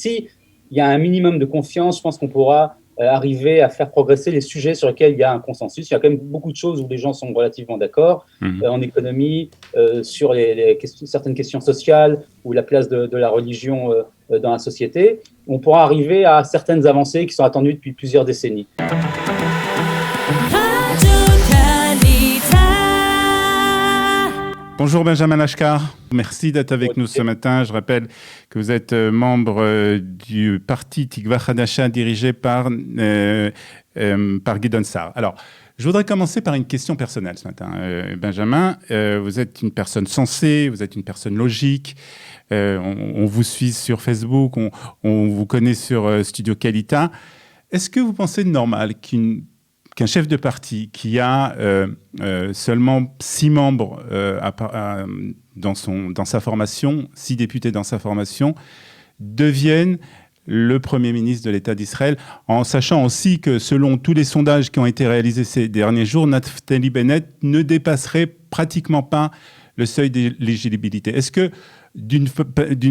si il y a un minimum de confiance, je pense qu'on pourra arriver à faire progresser les sujets sur lesquels il y a un consensus. Il y a quand même beaucoup de choses où les gens sont relativement d'accord, en économie, sur certaines questions sociales ou la place de la religion dans la société. On pourra arriver à certaines avancées qui sont attendues depuis plusieurs décennies. Bonjour Benjamin Lashkar, merci d'être avec nous ce matin. Je rappelle que vous êtes membre du parti Tikva Hadasha dirigé par Gideon Sa'ar. Alors, je voudrais commencer par une question personnelle ce matin. Benjamin, vous êtes une personne sensée, vous êtes une personne logique. On vous suit sur Facebook, on vous connaît sur Studio Kalita. Est-ce que vous pensez normal qu'un chef de parti qui a seulement 6 membres dans sa formation, 6 députés dans sa formation, devienne le Premier ministre de l'État d'Israël, en sachant aussi que selon tous les sondages qui ont été réalisés ces derniers jours, Naftali Bennett ne dépasserait pratiquement pas le seuil d'éligibilité. Est-ce que, d'une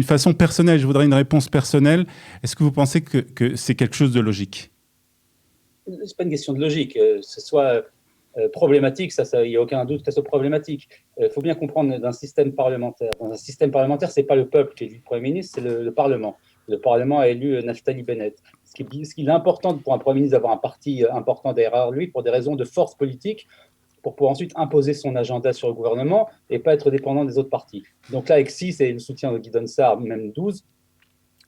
façon personnelle, je voudrais une réponse personnelle, est-ce que vous pensez que c'est quelque chose de logique ? C'est pas une question de logique. Ce soit problématique, il n'y a aucun doute que ça soit problématique. Il faut bien comprendre d'un système parlementaire. Dans un système parlementaire, ce n'est pas le peuple qui élit le Premier ministre, c'est le Parlement. Le Parlement a élu Naftali Bennett. Ce qui est important pour un Premier ministre d'avoir un parti important derrière lui pour des raisons de force politique, pour pouvoir ensuite imposer son agenda sur le gouvernement et pas être dépendant des autres partis. Donc là, avec 6 et le soutien de Gideon Sa'ar, même 12,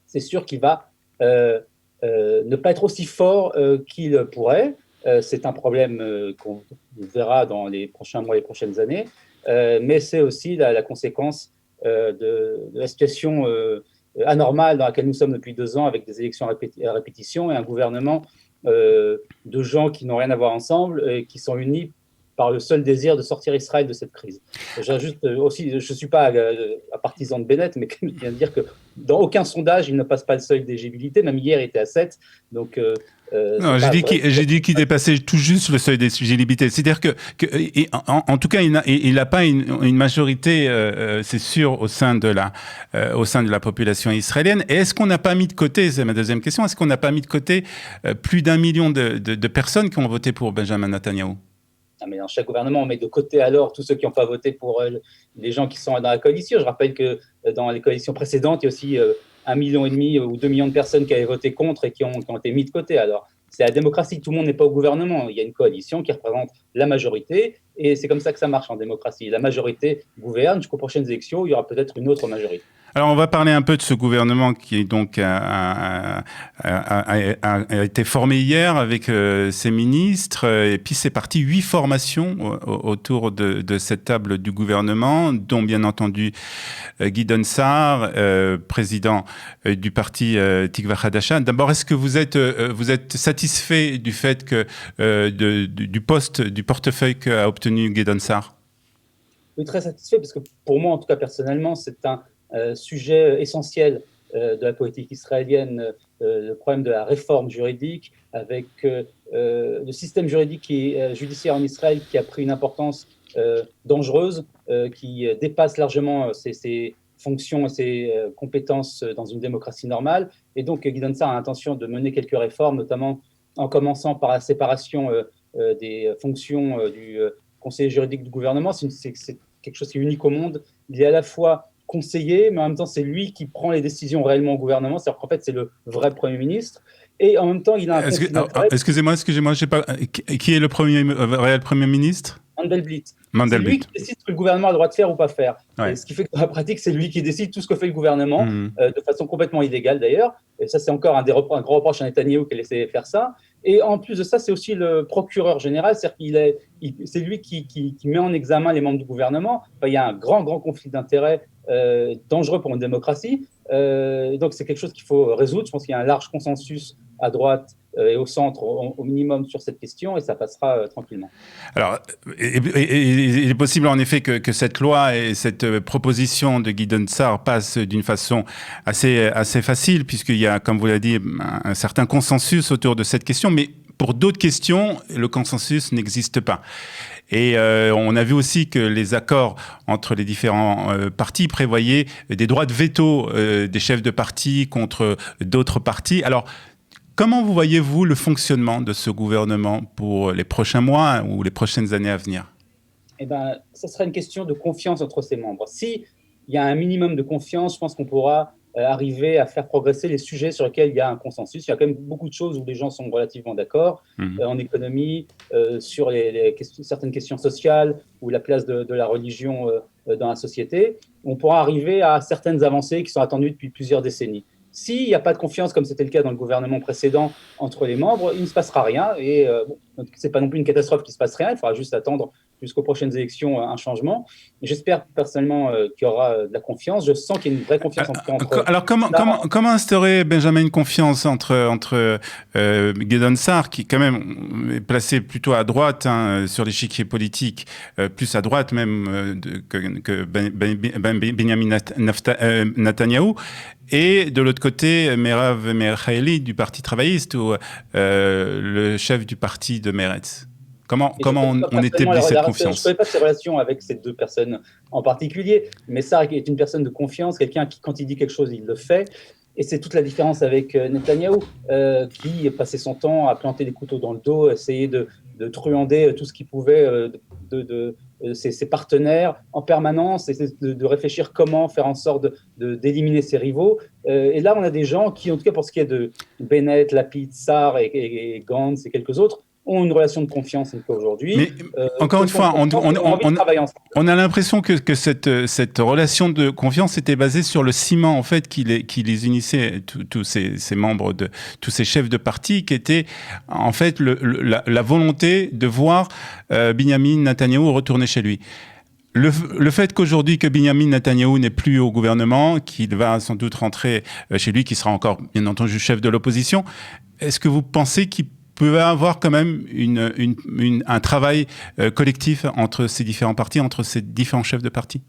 c'est sûr qu'il va ne pas être aussi fort qu'il pourrait. C'est un problème qu'on verra dans les prochains mois et les prochaines années, mais c'est aussi la conséquence de la situation anormale dans laquelle nous sommes depuis 2 ans, avec des élections à répétition et un gouvernement de gens qui n'ont rien à voir ensemble et qui sont unis par le seul désir de sortir Israël de cette crise. J'ajoute aussi, je ne suis pas un partisan de Bennett, mais je viens de dire que dans aucun sondage, il ne passe pas le seuil d'éligibilité. Même hier, il était à 7. Donc, non, j'ai dit qu'il dépassait tout juste le seuil d'éligibilité. C'est-à-dire en tout cas, il n'a pas une majorité, c'est sûr, au sein de la population israélienne. Et est-ce qu'on n'a pas mis de côté, c'est ma deuxième question, est-ce qu'on n'a pas mis de côté plus d'1 million de personnes qui ont voté pour Benjamin Netanyahou ? Mais dans chaque gouvernement, on met de côté alors tous ceux qui n'ont pas voté pour les gens qui sont dans la coalition. Je rappelle que dans les coalitions précédentes, il y a aussi 1,5 million ou 2 millions de personnes qui avaient voté contre et qui ont été mis de côté. Alors, c'est la démocratie, tout le monde n'est pas au gouvernement. Il y a une coalition qui représente la majorité et c'est comme ça que ça marche en démocratie. La majorité gouverne jusqu'aux prochaines élections où il y aura peut-être une autre majorité. Alors, on va parler un peu de ce gouvernement qui donc a été formé hier avec ses ministres. Et puis, c'est parti 8 formations autour de cette table du gouvernement, dont bien entendu Gideon Sa'ar, président du parti Tikva Hadasha. D'abord, est-ce que vous êtes satisfait du fait que du portefeuille qu'a obtenu Gideon Sa'ar ? Oui, très satisfait, parce que pour moi, en tout cas personnellement, c'est un sujet essentiel de la politique israélienne, le problème de la réforme juridique, avec le système juridique judiciaire en Israël qui a pris une importance dangereuse, qui dépasse largement ses fonctions et ses compétences dans une démocratie normale. Et donc, Gideon Sa'ar a l'intention de mener quelques réformes, notamment en commençant par la séparation des fonctions du conseiller juridique du gouvernement. C'est quelque chose qui est unique au monde. Il est à la fois conseiller, mais en même temps, c'est lui qui prend les décisions réellement au gouvernement. C'est-à-dire qu'en fait, c'est le vrai Premier ministre. Et en même temps, il a un conflit d'intérêts. Excusez-moi, je sais pas. Qui est le réel Premier ministre ? Mandelblit. C'est lui qui décide ce que le gouvernement a le droit de faire ou pas faire. Ouais. Ce qui fait que dans la pratique, c'est lui qui décide tout ce que fait le gouvernement, de façon complètement illégale d'ailleurs. Et ça, c'est encore un gros reproche à Netanyahou qui a laissé faire ça. Et en plus de ça, c'est aussi le procureur général, c'est-à-dire c'est lui qui met en examen les membres du gouvernement. Enfin, il y a un grand conflit d'intérêts dangereux pour une démocratie. Donc, c'est quelque chose qu'il faut résoudre. Je pense qu'il y a un large consensus à droite et au centre au minimum sur cette question, et ça passera tranquillement. Alors, il est possible en effet que cette loi et cette proposition de Gideon Sa'ar passe d'une façon assez facile, puisqu'il y a, comme vous l'avez dit, un certain consensus autour de cette question, mais pour d'autres questions, le consensus n'existe pas. Et on a vu aussi que les accords entre les différents partis prévoyaient des droits de veto des chefs de parti contre d'autres partis. Alors, comment vous voyez-vous le fonctionnement de ce gouvernement pour les prochains mois ou les prochaines années à venir? Eh ben, ça sera une question de confiance entre ses membres. Si il y a un minimum de confiance, je pense qu'on pourra arriver à faire progresser les sujets sur lesquels il y a un consensus. Il y a quand même beaucoup de choses où les gens sont relativement d'accord, en économie, sur certaines questions sociales ou la place de la religion dans la société. On pourra arriver à certaines avancées qui sont attendues depuis plusieurs décennies. S'il n'y a pas de confiance, comme c'était le cas dans le gouvernement précédent, entre les membres, il ne se passera rien. Et ce n'est pas non plus une catastrophe qu'il ne se passe rien. Il faudra juste attendre jusqu'aux prochaines élections un changement. J'espère personnellement qu'il y aura de la confiance. Je sens qu'il y a une vraie confiance entre... Alors comment instaurer, Benjamin, une confiance entre Gideon Sa'ar, qui quand même est placé plutôt à droite sur l'échiquier politique, plus à droite même que Benjamin Netanyahou, et de l'autre côté, Merav Michaeli du Parti travailliste, ou le chef du parti de Meretz. Comment on établit cette confiance? Je ne connais pas ses relations avec ces deux personnes en particulier, mais Sa'ar est une personne de confiance, quelqu'un qui, quand il dit quelque chose, il le fait. Et c'est toute la différence avec Netanyahou, qui passait son temps à planter des couteaux dans le dos, essayer de truander tout ce qu'il pouvait de ses partenaires en permanence, et de réfléchir comment faire en sorte d'éliminer ses rivaux. Et là, on a des gens qui, en tout cas pour ce qui est de Bennett, Lapid, Sa'ar et Gantz et quelques autres, ont une relation de confiance aujourd'hui. Mais encore une fois, on a l'impression que cette relation de confiance était basée sur le ciment en fait qui les unissait, tous ces membres, tous ces chefs de parti, qui était en fait la volonté de voir Binyamin Netanyahou retourner chez lui. Le fait qu'aujourd'hui que Binyamin Netanyahou n'est plus au gouvernement, qu'il va sans doute rentrer chez lui, qui sera encore bien entendu chef de l'opposition, est-ce que vous pensez qu'il peut avoir quand même un travail collectif entre ces différents partis, entre ces différents chefs de parti?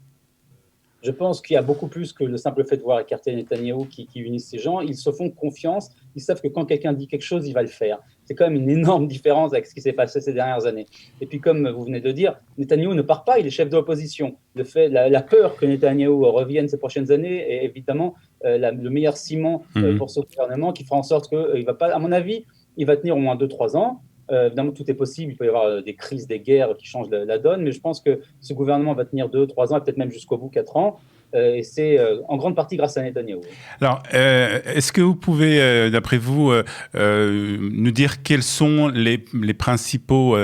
Je pense qu'il y a beaucoup plus que le simple fait de voir écarter Netanyahou qui unissent ces gens. Ils se font confiance, ils savent que quand quelqu'un dit quelque chose, il va le faire. C'est quand même une énorme différence avec ce qui s'est passé ces dernières années. Et puis comme vous venez de le dire, Netanyahou ne part pas, il est chef de l'opposition. La peur que Netanyahou revienne ces prochaines années est évidemment le meilleur ciment pour ce gouvernement, qui fera en sorte qu'il ne va pas, à mon avis, il va tenir au moins 2-3 ans. Évidemment, tout est possible. Il peut y avoir des crises, des guerres qui changent la donne. Mais je pense que ce gouvernement va tenir 2-3 ans, et peut-être même jusqu'au bout 4 ans. Et c'est en grande partie grâce à Netanyahou. Alors, est-ce que vous pouvez, d'après vous, nous dire quelles sont les principaux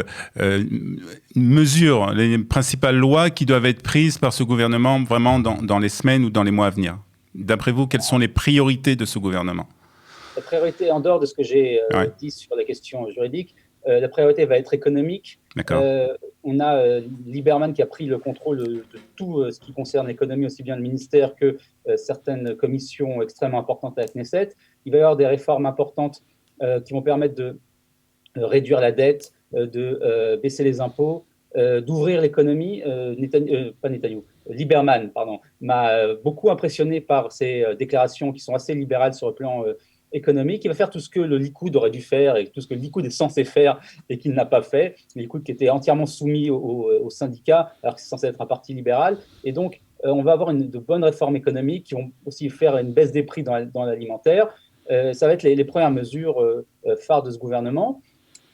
mesures, les principales lois qui doivent être prises par ce gouvernement vraiment dans les semaines ou dans les mois à venir? D'après vous, quelles sont les priorités de ce gouvernement? La priorité, en dehors de ce que j'ai dit sur la question juridique, la priorité va être économique. On a Lieberman qui a pris le contrôle de tout ce qui concerne l'économie, aussi bien le ministère que certaines commissions extrêmement importantes à la Knesset. Il va y avoir des réformes importantes qui vont permettre de réduire la dette, de baisser les impôts, d'ouvrir l'économie. Lieberman, m'a beaucoup impressionné par ses déclarations qui sont assez libérales sur le plan économique. Il va faire tout ce que le Likoud aurait dû faire et tout ce que le Likoud est censé faire et qu'il n'a pas fait. Le Likoud qui était entièrement soumis aux syndicats alors que c'est censé être un parti libéral. Et donc, on va avoir de bonnes réformes économiques qui vont aussi faire une baisse des prix dans l'alimentaire. Ça va être les premières mesures phares de ce gouvernement.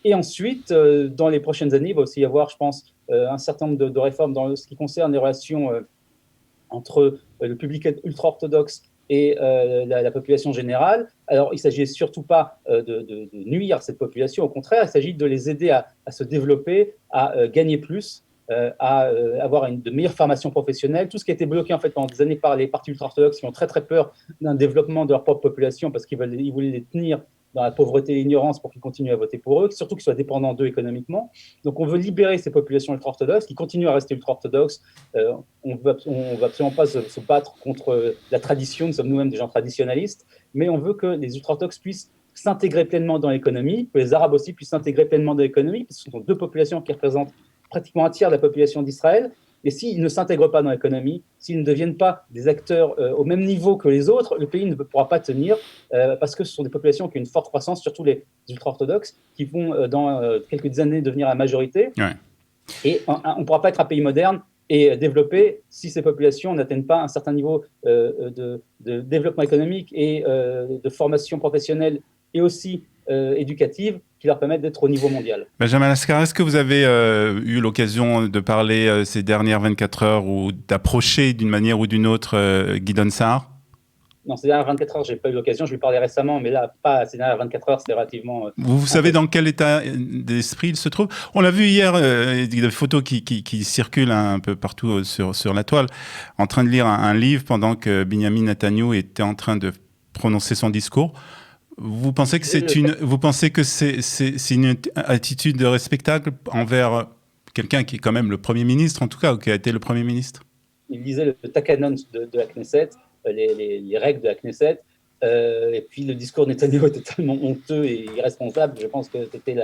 Et ensuite, dans les prochaines années, il va aussi y avoir, je pense, un certain nombre de réformes dans ce qui concerne les relations entre le public ultra-orthodoxe et la population générale. Alors, il ne s'agit surtout pas de nuire à cette population, au contraire, il s'agit de les aider à se développer, à gagner plus, à avoir de meilleures formations professionnelles. Tout ce qui a été bloqué en fait, pendant des années par les partis ultra-orthodoxes qui ont très très peur d'un développement de leur propre population parce qu'ils voulaient les tenir dans la pauvreté et l'ignorance pour qu'ils continuent à voter pour eux, surtout qu'ils soient dépendants d'eux économiquement. Donc on veut libérer ces populations ultra-orthodoxes qui continuent à rester ultra-orthodoxes. On ne veut absolument pas se battre contre la tradition, nous sommes nous-mêmes des gens traditionnalistes, mais on veut que les ultra-orthodoxes puissent s'intégrer pleinement dans l'économie, que les Arabes aussi puissent s'intégrer pleinement dans l'économie, parce que ce sont deux populations qui représentent pratiquement un tiers de la population d'Israël. Et s'ils ne s'intègrent pas dans l'économie, s'ils ne deviennent pas des acteurs au même niveau que les autres, le pays ne pourra pas tenir parce que ce sont des populations qui ont une forte croissance, surtout les ultra-orthodoxes, qui vont dans quelques années devenir la majorité. Ouais. Et on ne pourra pas être un pays moderne et développé si ces populations n'atteignent pas un certain niveau de développement économique et de formation professionnelle et aussi éducative qui leur permettent d'être au niveau mondial. Benjamin Lascar, est-ce que vous avez eu l'occasion de parler ces dernières 24 heures ou d'approcher d'une manière ou d'une autre Guy Sarr? Non, ces dernières 24 heures, je n'ai pas eu l'occasion. Je lui parlais récemment, mais là, pas ces dernières 24 heures, c'était relativement... Vous savez dans quel état d'esprit il se trouve? On l'a vu hier, des photos qui circulent un peu partout sur la toile, en train de lire un livre pendant que Benjamin Netanyahou était en train de prononcer son discours. Vous pensez que c'est une attitude respectable envers quelqu'un qui est quand même le Premier ministre, en tout cas, ou qui a été le Premier ministre? Il lisait le takanon de la Knesset, les règles de la Knesset, et puis le discours de Netanyahou était tellement honteux et irresponsable, je pense que c'était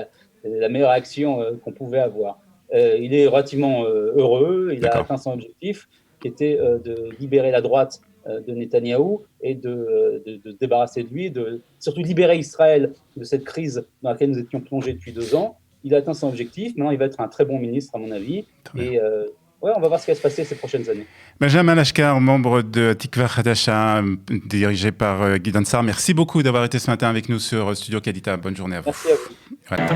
la meilleure action qu'on pouvait avoir. Il est relativement heureux, il a atteint son objectif, qui était de libérer la droite de Netanyahou et de se débarrasser de lui, de surtout libérer Israël de cette crise dans laquelle nous étions plongés depuis 2 ans. Il a atteint son objectif, maintenant il va être un très bon ministre à mon avis, et ouais, on va voir ce qui va se passer ces prochaines années. Benjamin Lascar, membre de Tikva Hadasha, dirigé par Guy Sarr, merci beaucoup d'avoir été ce matin avec nous sur Studio Kadita. Bonne journée à vous. Merci à vous. Voilà.